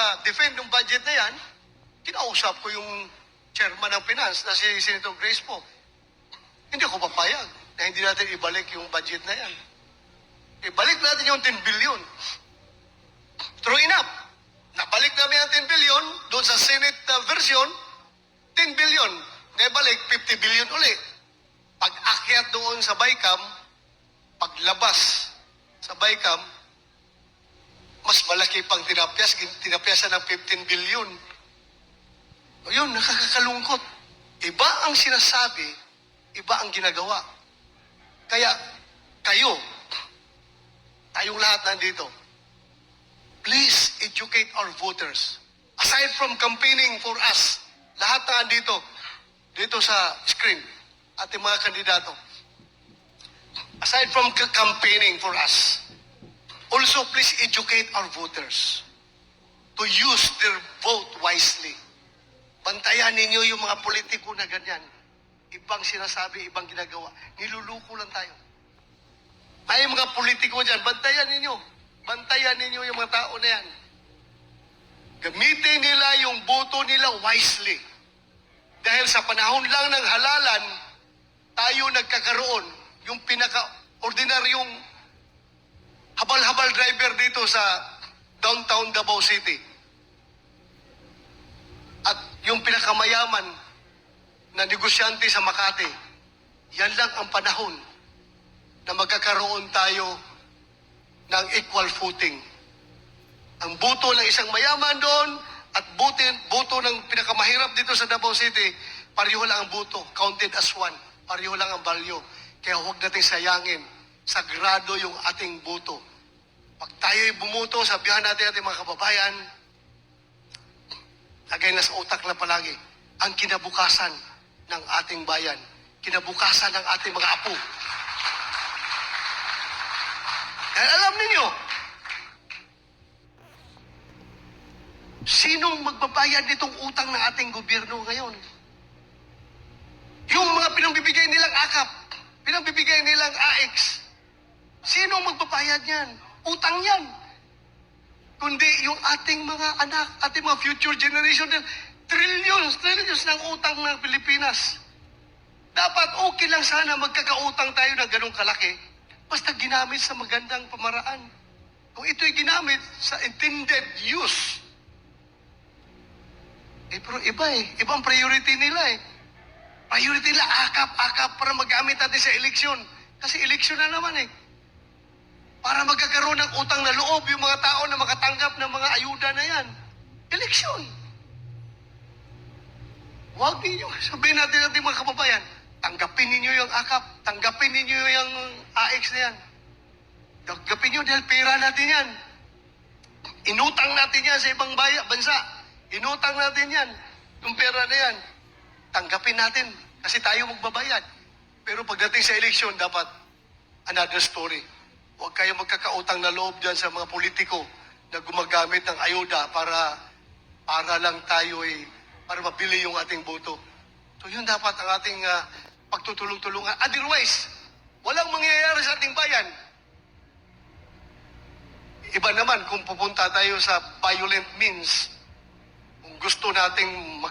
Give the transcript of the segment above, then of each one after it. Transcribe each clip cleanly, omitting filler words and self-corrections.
mag-defend ng budget na yan, kinausap ko yung chairman ng finance na si Senator Grace po. Hindi ako papayag na hindi natin ibalik yung budget na yan. Ibalik natin yung 10 billion. True enough, nabalik namin ang 10 billion doon sa Senate version, 10 billion. Naibalik, 50 billion uli. Pag-akyat doon sa BICAM, paglabas sa BICAM, mas malaki pang tinapyasan ng 15 billion. O yun, nakakakalungkot. Iba ang sinasabi, iba ang ginagawa. Kaya, kayo, tayong lahat nandito, please educate our voters. Aside from campaigning for us, lahat na nandito, dito sa screen, ating mga kandidato, aside from campaigning for us, also please educate our voters to use their vote wisely. Bantayan ninyo yung mga politiko na ganyan. Ibang sinasabi, ibang ginagawa. Niluluko lang tayo. May mga politiko dyan, bantayan ninyo. Bantayan ninyo yung mga tao na yan. Gamitin nila yung boto nila wisely. Dahil sa panahon lang ng halalan, tayo nagkakaroon yung pinaka-ordinaryong habal-habal driver dito sa downtown Davao City. At yung pinakamayaman na negosyante sa Makati, yan lang ang panahon na magkakaroon tayo ng equal footing. Ang boto ng isang mayaman doon at boto ng pinakamahirap dito sa Davao City, pareho lang ang boto, counted as one. Pareho lang ang value. Kaya huwag natin sayangin. Sagrado yung ating boto. Pag tayo'y bumuto, sabihan natin ating mga kababayan, lagay na sa utak na palagi, ang kinabukasan ng ating bayan, kinabukasan ng ating mga apo. Dahil alam ninyo, sinong magbabayad nitong utang ng ating gobyerno ngayon? Yung mga pinangbibigay nilang akap, pinangbibigay nilang AX, sinong magbabayad niyan? Utang yan. Kundi yung ating mga anak, ating mga future generation, trillions ng utang ng Pilipinas. Dapat okay lang sana magkakautang tayo ng ganong kalaki, basta ginamit sa magandang pamaraan. Kung ito'y ginamit sa intended use, pero iba ibang priority nila Priority nila, akap para magamit natin sa eleksyon. Kasi eleksyon na naman Para magkakaroon ng utang na loob yung mga tao na makatanggap ng mga ayuda na yan. Eleksyon. Huwag ninyo sabihin natin ating mga kababayan, tanggapin ninyo yung akap, tanggapin ninyo yung AX na yan. Tanggapin nyo dahil pera natin yan. Inutang natin yan sa ibang bansa. Inutang natin yan. Yung pera na yan. Tanggapin natin kasi tayo magbabayad. Pero pagdating sa eleksyon, dapat another story. Huwag kayo magkakautang na loob dyan sa mga politiko na gumagamit ng ayuda para lang tayo para mabili yung ating boto. So yun dapat ang ating pagtutulong-tulungan. Otherwise, walang mangyayari sa ating bayan. Iba naman kung pupunta tayo sa violent means, kung gusto nating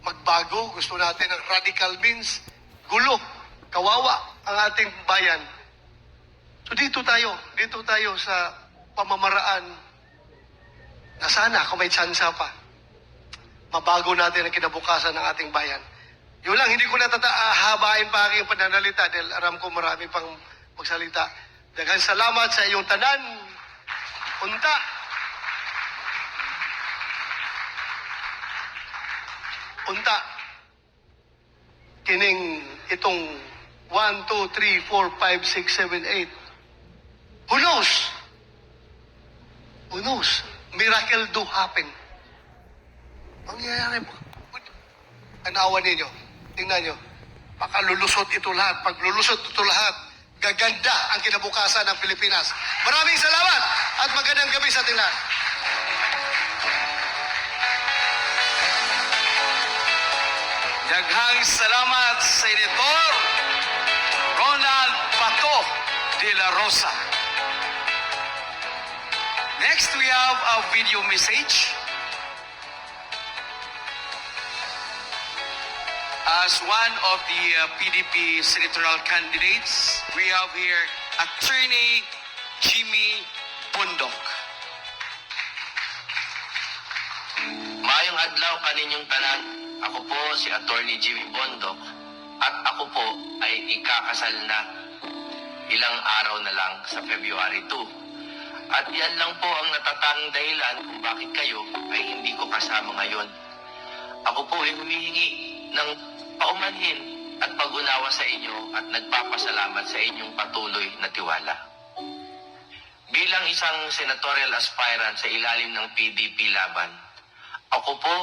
magbago, gusto natin ng radical means, gulo, kawawa ang ating bayan. So dito tayo sa pamamaraan na sana kung may tsansa pa, mabago natin ang kinabukasan ng ating bayan. Yun lang, hindi ko habain pa aking pananalita dahil aram ko marami pang magsalita. Daghang salamat sa iyong tanan. Unta. Kining itong 1, 2, 3, 4, 5, 6, 7, 8. Who knows? Who knows? Miracle do happen. Mangyayari po. Tanawan ninyo. Tingnan nyo. Baka lulusot ito lahat. Pag lulusot ito lahat, gaganda ang kinabukasan ng Pilipinas. Maraming salamat at magandang gabi sa ating lahat. Daghang salamat, Senator Ronald Pato de la Rosa. Next, we have a video message. As one of the PDP senatorial candidates, we have here Attorney Jimmy Bondok. Maayong adlaw kaninyong tanan. Ako po si Attorney Jimmy Bondok at ako po ay ikakasal na ilang araw na lang sa February 2. At yan lang po ang natatanging dahilan kung bakit kayo ay hindi ko kasama ngayon. Ako po ay humihingi ng paumanhin at pag-unawa sa inyo at nagpapasalamat sa inyong patuloy na tiwala. Bilang isang senatorial aspirant sa ilalim ng PDP laban, ako po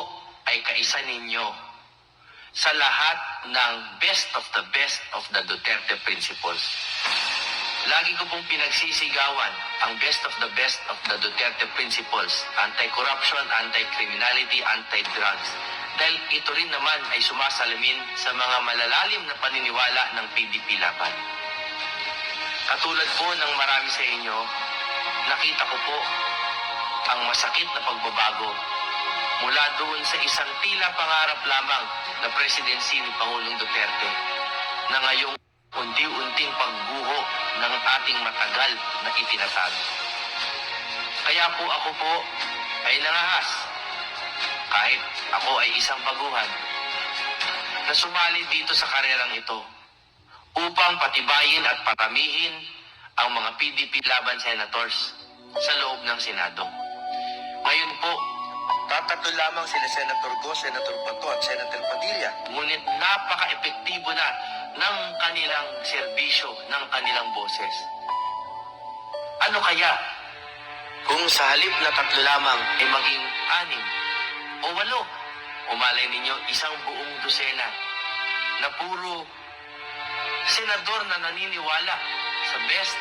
ay kaisa ninyo sa lahat ng best of the Duterte principles. Lagi ko pong pinagsisigawan ang best of the Duterte principles, anti-corruption, anti-criminality, anti-drugs. Dahil ito rin naman ay sumasalamin sa mga malalalim na paniniwala ng PDP laban. Katulad po ng marami sa inyo, nakita ko po ang masakit na pagbabago mula doon sa isang tila pangarap lamang na presidency ni Pangulong Duterte na ngayong unti-unting pagguho ng ating matagal na itinatag. Kaya po ako po ay nangahas, kahit ako ay isang baguhan, na sumali dito sa karerang ito upang patibayin at paramihin ang mga PDP laban senators sa loob ng Senado. Ngayon po, tatatlo lamang sila Senator Go, Senator Bato at Senator Padilla. Ngunit napaka-epektibo na ng kanilang serbisyo, ng kanilang boses. Ano kaya kung sa halip na tatlo lamang ay maging 6 o 8, umalay ninyo isang buong dosena na puro senador na naniniwala sa best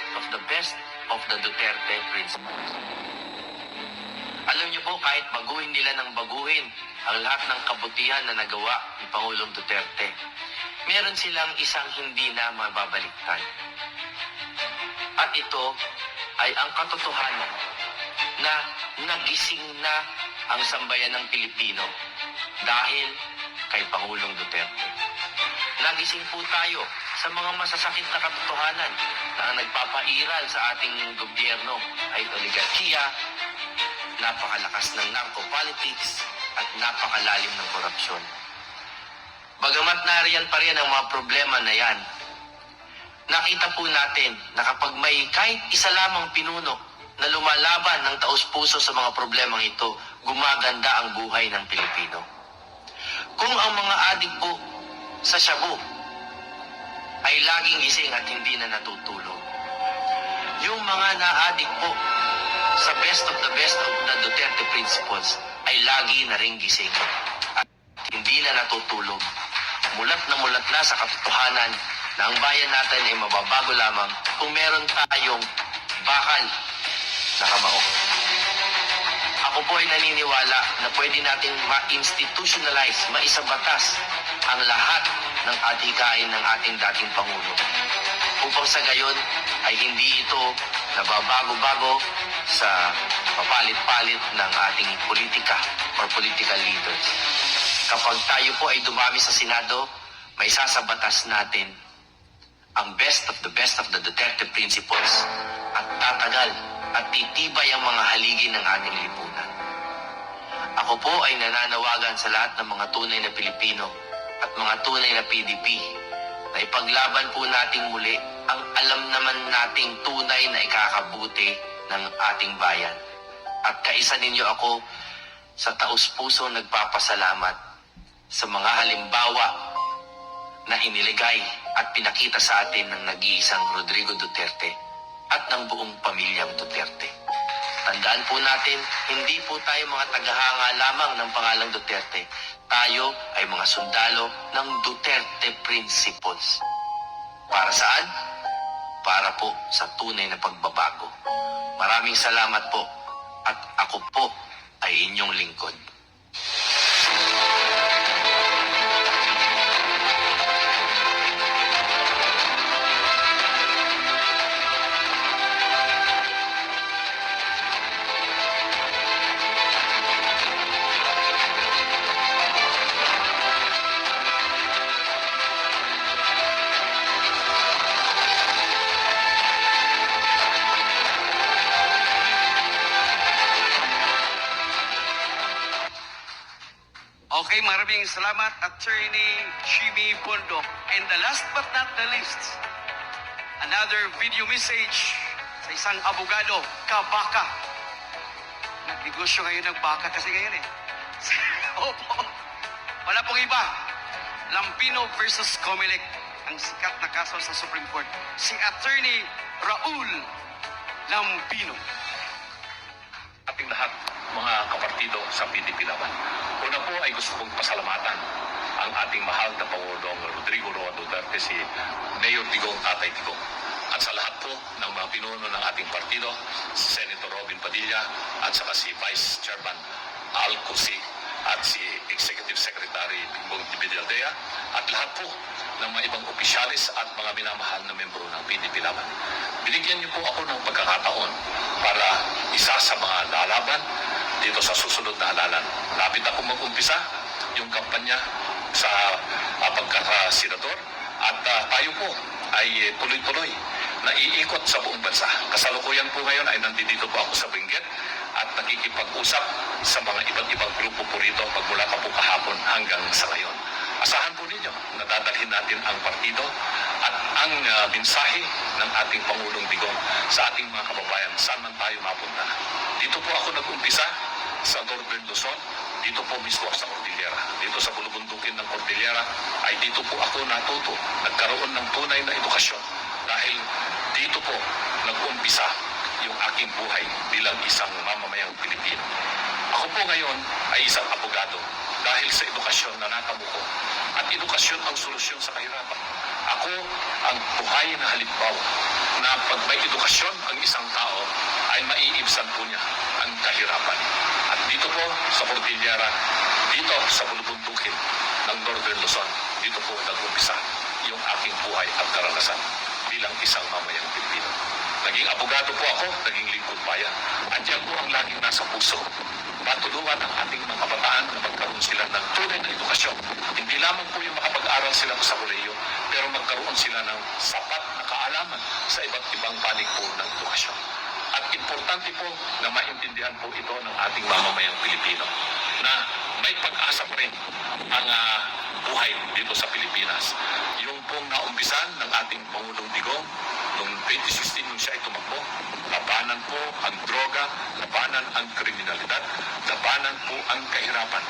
of the Duterte principles. Alam niyo po, kahit baguhin nila ng baguhin ang lahat ng kabutihan na nagawa ni Pangulong Duterte, meron silang isang hindi na mababaliktad. At ito ay ang katotohanan na nagising na ang sambayan ng Pilipino dahil kay Pangulong Duterte. Nagising po tayo sa mga masasakit na katotohanan na ang nagpapairal sa ating gobyerno ay oligarkiya, napakalakas ng narco-politics at napakalalim ng korupsyon. Bagamat nariyan pa rin ang mga problema na yan, nakita po natin na kapag may kahit isa lamang pinuno na lumalaban ng taos-puso sa mga problemang ito, gumaganda ang buhay ng Pilipino. Kung ang mga adik po sa shabu ay laging gising at hindi na natutulog, yung mga naadik po sa best of the Duterte principles ay lagi na ring gising at hindi na natutulog. Mulat na sa katotohanan na ang bayan natin ay mababago lamang kung meron tayong bakal na kamao. Ako po ay naniniwala na pwede nating ma-institutionalize, maisabatas ang lahat ng adhikain ng ating dating Pangulo. Upang sa gayon ay hindi ito nababago-bago sa papalit-palit ng ating politika or political leaders. Kapag tayo po ay dumami sa Senado, may sasabatas natin ang best of the Duterte principles at tatagal at titibay ang mga haligi ng ating lipunan. Ako po ay nananawagan sa lahat ng mga tunay na Pilipino at mga tunay na PDP na ipaglaban po nating muli ang alam naman nating tunay na ikakabuti ng ating bayan. At kaisa ninyo ako sa taus-puso nagpapasalamat sa mga halimbawa na iniligay at pinakita sa atin ng nag-iisang Rodrigo Duterte at ng buong pamilyang Duterte. Tandaan po natin, hindi po tayo mga tagahanga lamang ng pangalang Duterte. Tayo ay mga sundalo ng Duterte Principles. Para saan? Para po sa tunay na pagbabago. Maraming salamat po at ako po ay inyong lingkod. Okay, maraming salamat, Attorney Jimmy Bondok. And the last but not the least, another video message sa isang abogado, kabaka. Nagnegosyo ngayon ng baka kasi ngayon eh. Opo. Wala pong iba. Lampino versus Comelec, ang sikat na kaso sa Supreme Court. Si Attorney Raul Lampino. Ating lahat, mga kapartido sa PDP Laban. Una po ay gusto kong pasalamatan ang ating mahal na Pangulong Rodrigo Roa Duterte, si Mayor Digong, Tatay Digong. At sa lahat po ng mga pinuno ng ating partido, si Senator Robin Padilla at saka si Vice Chairman Al Cusi at si Executive Secretary Bingbong Dibidaldea at lahat po ng mga ibang opisyalis at mga minamahal na membro ng PDP Laban. Binigyan niyo po ako ng pagkakataon para isa sa mga lalaban dito sa susunod na halalan. Lapit ako mag-umpisa yung kampanya sa pagkakasenador at tayo po ay tuloy-tuloy na iikot sa buong bansa. Kasalukuyan po ngayon ay nandito po ako sa Benguet at nakikipag-usap sa mga iba't ibang grupo po rito pagmula pa po kahapon hanggang sa ngayon. Asahan po ninyo na dadalhin natin ang partido at ang mensahe ng ating Pangulong Digong sa ating mga kababayan saan man tayo mapunta. Dito po ako nag-umpisa sa Northern Luzon, dito po mismo sa Cordillera. Dito sa bulubundukin ng Cordillera ay dito po ako natuto, nagkaroon ng tunay na edukasyon dahil dito po nag-umpisa yung aking buhay bilang isang mamamayang Pilipino. Ako po ngayon ay isang abogado dahil sa edukasyon na natamo ko at edukasyon ang solusyon sa kahirapan. Ako ang buhay na halimbawa na pag may edukasyon ang isang tao ay maiibsan po niya ang kahirapan. At dito po sa Cordillera, dito sa bulubundukin ng Northern Luzon, dito po nag-umpisa yung aking buhay at karanasan bilang isang mamayang Pilipino. Naging abogado po ako, naging lingkod bayan. At yan po ang laging nasa puso. Matulungan ang ating mga kabataan na magkaroon sila ng tunay na edukasyon. Hindi lamang po yung makapag-aral sila sa kolehiyo, pero magkaroon sila ng sapat na kaalaman sa iba't ibang panig po ng edukasyon. At importante po na maintindihan po ito ng ating mamamayang Pilipino na may pag-asa pa rin ang buhay dito sa Pilipinas. Yung pong naumpisan ng ating Pangulong Digong noong 2016 nung siya ay tumakbo, labanan po ang droga, labanan ang kriminalidad, labanan po ang kahirapan,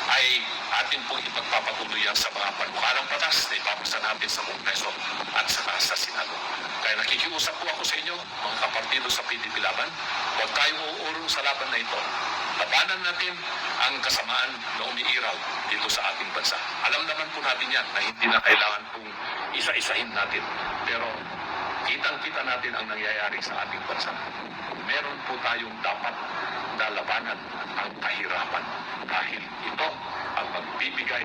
ay atin pong ipagpapatuloy yan sa mga panukalang batas na ipapasa natin sa Kongreso at sa Senado. Kaya nakikiusap po ako sa inyo, mga kapartido sa PDP Laban, huwag tayong uurong sa laban na ito. Labanan natin ang kasamaan na umiiraw dito sa ating bansa. Alam naman po natin yan na hindi na kailangan pong isa-isahin natin. Pero kitang-kita natin ang nangyayari sa ating bansa. Meron po tayong dapat na labanan ang kahirapan dahil ito ang magbibigay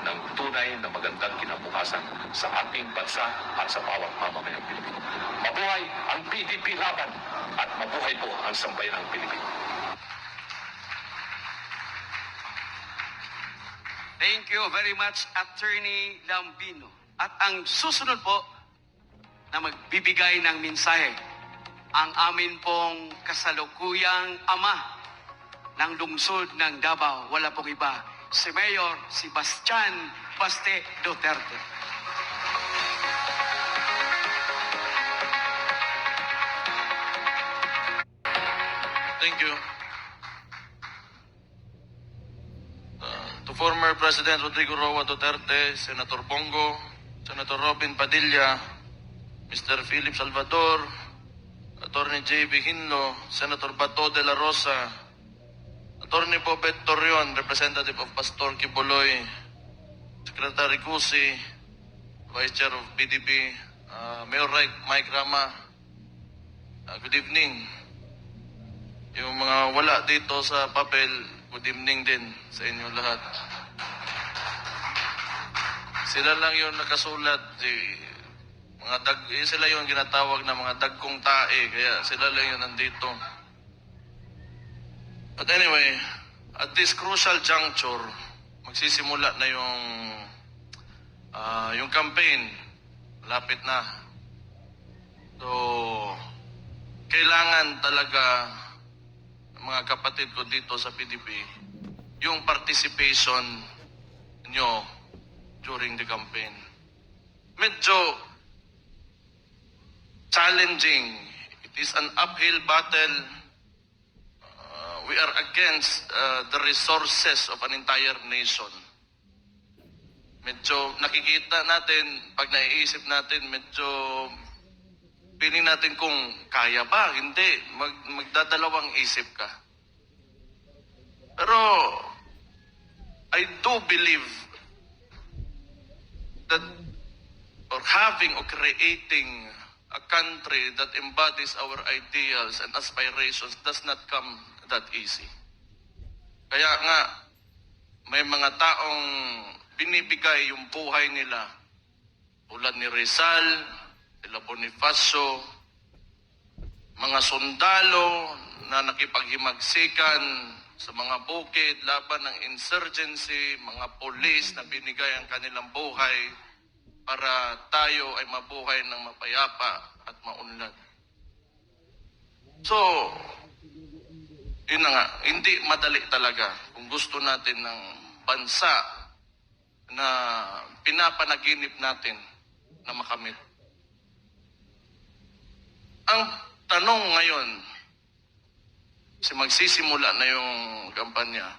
ng tunay na magandang kinabukasan sa ating bansa at sa bawat mamamayang Pilipino. Mabuhay ang PDP Laban at mabuhay po ang sambayanang Pilipino. Thank you very much, Attorney Lampino. At ang susunod po na magbibigay ng mensahe, ang amin pong kasalukuyang ama ng lungsod ng Davao, wala pong iba, si Mayor Sebastian Baste Duterte. Thank you. To former President Rodrigo Roa Duterte, Senator Bongo, Senator Robin Padilla, Mr. Philip Salvador, Attorney J.B. Hinlo, Senator Bato de la Rosa, Attorney Bobet Torreon, Representative of Pastor Quiboloy, Secretary Cusi, Vice Chair of PDP, Mayor Mike Rama, good evening. Yung mga wala dito sa papel, good evening din sa inyo lahat. Sila lang yung nakasulat, sila yung ginatawag na mga dagkong tae, kaya sila lang yung nandito. But anyway, at this crucial juncture, magsisimula na yung campaign. Malapit na. So, kailangan talaga mga kapatid ko dito sa PDP, yung participation nyo during the campaign. Medyo challenging. It is an uphill battle. We are against the resources of an entire nation. Medyo nakikita natin, pag naiisip natin, medyo feeling natin kung kaya ba, hindi. Magdadalawang isip ka. Pero I do believe that or having or creating a country that embodies our ideals and aspirations does not come that easy. Kaya nga, may mga taong binibigay yung buhay nila tulad ni Rizal, nila Bonifacio, mga sundalo na nakipaghimagsikan sa mga bukid laban ng insurgency, mga polis na binigay ang kanilang buhay para tayo ay mabuhay ng mapayapa at maunlad. So, yun na nga, hindi madali talaga kung gusto natin ng bansa na pinapanaginip natin na makamit. Ang tanong ngayon, kasi magsisimula na yung kampanya,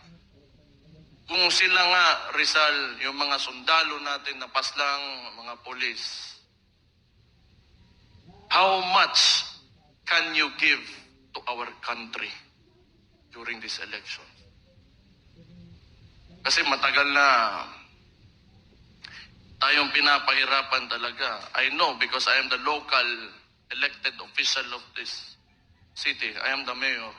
kung sila nga, Rizal, yung mga sundalo natin na paslang, mga polis, how much can you give to our country during this election? Kasi matagal na tayong pinapahirapan talaga. I know because I am the local elected official of this city. I am the mayor.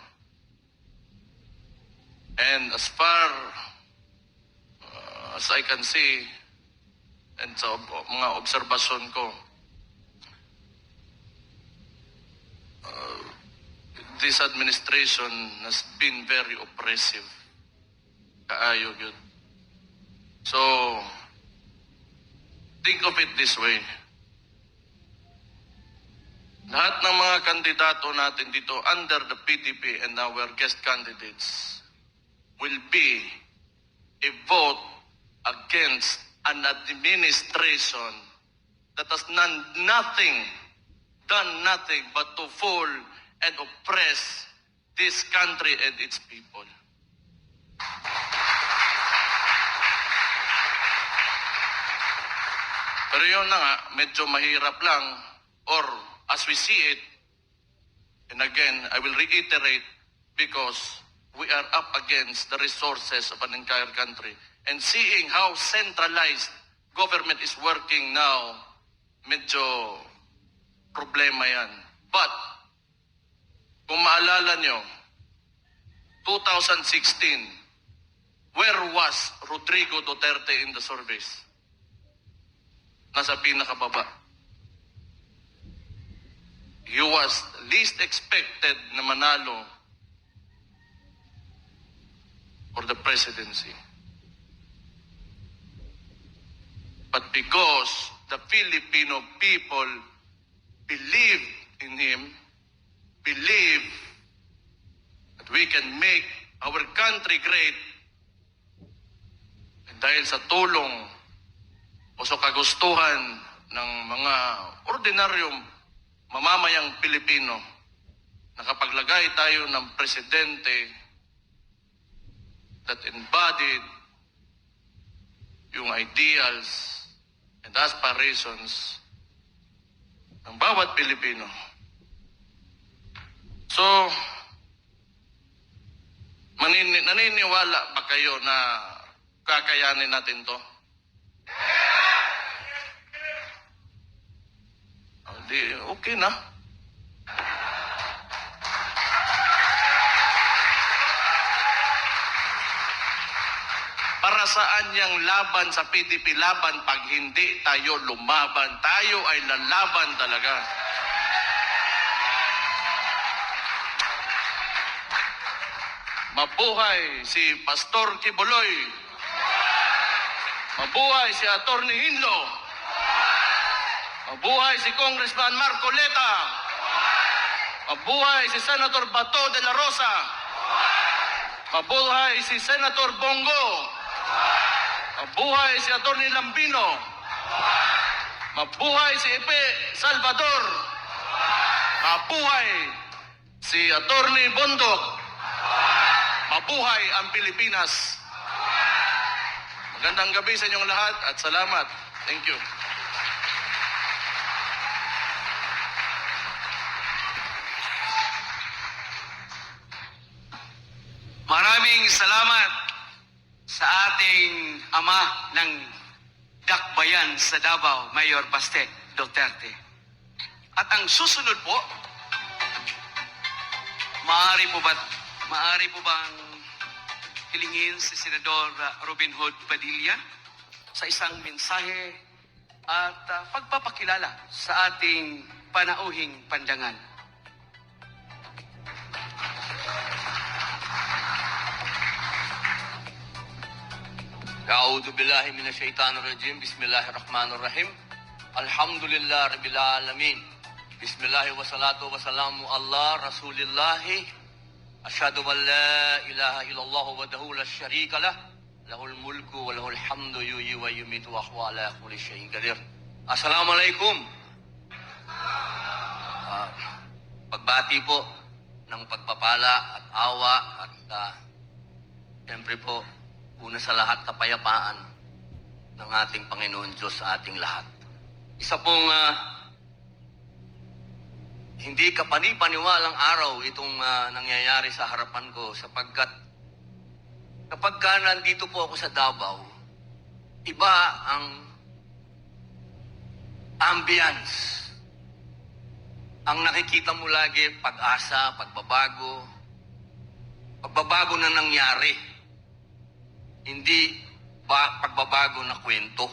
And as far as I can see, and sa mga obserbasyon ko, this administration has been very oppressive. Kaayo yun. So, think of it this way. Lahat ng mga kandidato natin dito under the PDP and our guest candidates will be a vote against an administration that has done nothing but to fool and oppress this country and its people. Pero yun na nga, medyo mahirap lang, or as we see it, and again, I will reiterate, because we are up against the resources of an entire country. And seeing how centralized government is working now, medyo problema yan. But, kung maalala nyo, 2016, where was Rodrigo Duterte in the surveys? Nasa pinakababa. He was least expected na manalo for the presidency. But because the Filipino people believed in him, believe that we can make our country great, and dahil sa tulong o sa kagustuhan ng mga ordinaryong mamamayang Pilipino, nakapaglagay tayo ng presidente that embodied yung ideals and aspirations ng bawat Pilipino. So, naniniwala ba kayo na kakayanin natin to? Di, okay na. Para saan yung laban sa PDP? Laban pag hindi tayo lumaban. Tayo ay lalaban talaga. Mabuhay si Pastor Kibuloy. Mabuhay si Atty. Hinlo. Mabuhay si Congressman Marcoleta. Mabuhay si Senator Bato de la Rosa. Mabuhay si Senator Bongo. Mabuhay si Atty. Lambino. Mabuhay si Epe Salvador. Mabuhay si Atty. Bondok. Mabuhay ang Pilipinas. Magandang gabi sa inyong lahat at salamat. Thank you. Maraming salamat sa ating ama ng dakbayan sa Davao, Mayor Baste Duterte. At ang susunod po, maaari po bang hilingin si Senador Robin Hood Padilla sa isang mensahe at pagpapakilala sa ating panauhing pandangal. A'udhu billahi minasyaitanir rajim. Bismillahirrahmanirrahim. Alhamdulillah rabbil alamin. Bismillah wa salatu wa salamu ala rasulillahi. Asyhadu an la ilaha illallah wahdahu la syarika lah. Lahul mulku wa lahul hamdu yuhyi wa yumiitu wa huwa ala kulli syai'in qadir. Assalamualaikum. Pagbati po ng pagpapala at awa at siyempre po, una sa lahat, kapayapaan ng ating Panginoon Diyos sa ating lahat. Isa pong hindi kapanipaniwalang araw itong nangyayari sa harapan ko sapagkat kapag nandito po ako sa Davao, iba ang ambience. Ang nakikita mo lagi, pag-asa, pagbabago na nangyari. Hindi pagbabago na kwento.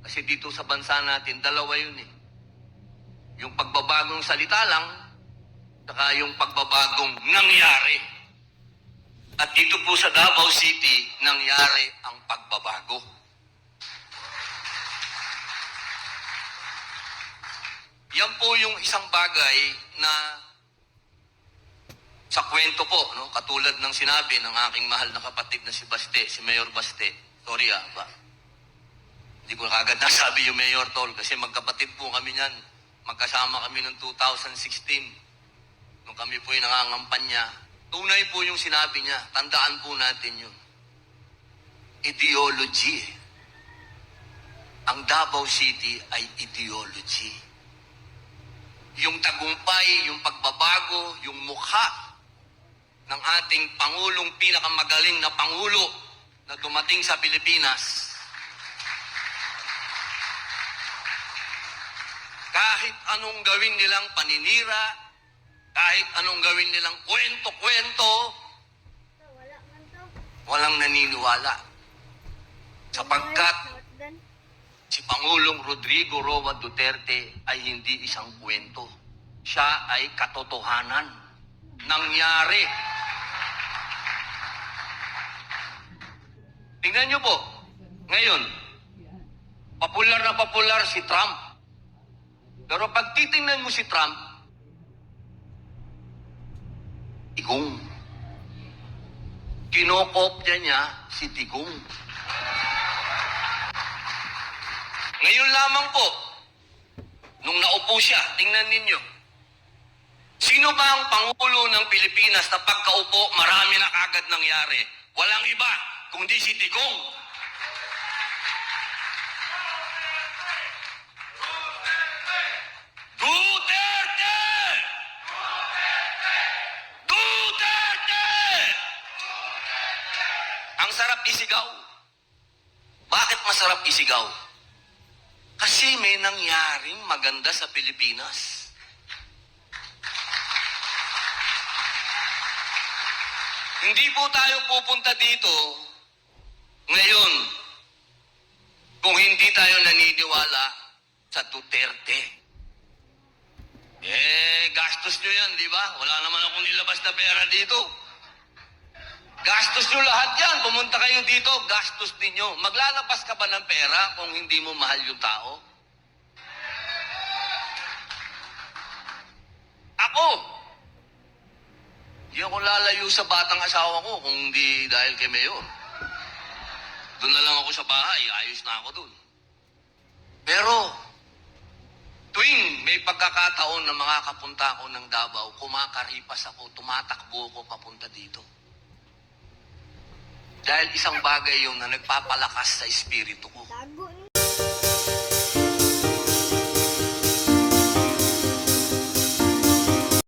Kasi dito sa bansa natin, dalawa yun eh. Yung pagbabagong salita lang, saka yung pagbabagong nangyari. At dito po sa Davao City, nangyari ang pagbabago. Yan po yung isang bagay na sa kwento po, no? Katulad ng sinabi ng aking mahal na kapatid na si Baste, si Mayor Baste. Sorry ba? Hindi ko kagad nasabi yung Mayor Tol kasi magkapatid po kami niyan. Magkasama kami noong 2016. Nung kami po yung nangangampanya. Tunay po yung sinabi niya. Tandaan po natin yun. Ideology. Ang Davao City ay ideology. Yung tagumpay, yung pagbabago, yung mukha ng ating Pangulong, pinakamagaling na Pangulo na dumating sa Pilipinas. Kahit anong gawin nilang paninira, kahit anong gawin nilang kwento-kwento, walang naniniwala. Sapagkat si Pangulong Rodrigo Roa Duterte ay hindi isang kwento. Siya ay katotohanan. Nangyari. Tingnan niyo po, ngayon, popular na popular si Trump. Pero pag titingnan mo si Trump, Digong. Kinokopya niya si Digong. Ngayon lamang po, nung naupo siya, tingnan ninyo, sino ba ang Pangulo ng Pilipinas na pagkaupo, marami na kagad nangyari? Walang iba, kundi si Digong. Duterte! Duterte! Ang sarap isigaw. Bakit masarap isigaw? Kasi may nangyaring maganda sa Pilipinas. Hindi po tayo pupunta dito ngayon kung hindi tayo naniniwala sa Duterte. Gastos nyo yan, di ba? Wala naman akong nilabas na pera dito. Gastos nyo lahat yan. Pumunta kayo dito, gastos ninyo. Maglalabas ka ba ng pera kung hindi mo mahal yung tao? Ako, hindi ako lalayo sa batang asawa ko kung hindi dahil kay Mayor. Doon na lang ako sa bahay, ayos na ako doon. Pero, tuwing may pagkakataon na makakapunta ako ng Davao, kumakaripas ako, tumatakbo ako papunta dito. Dahil isang bagay yung na nagpapalakas sa espiritu ko.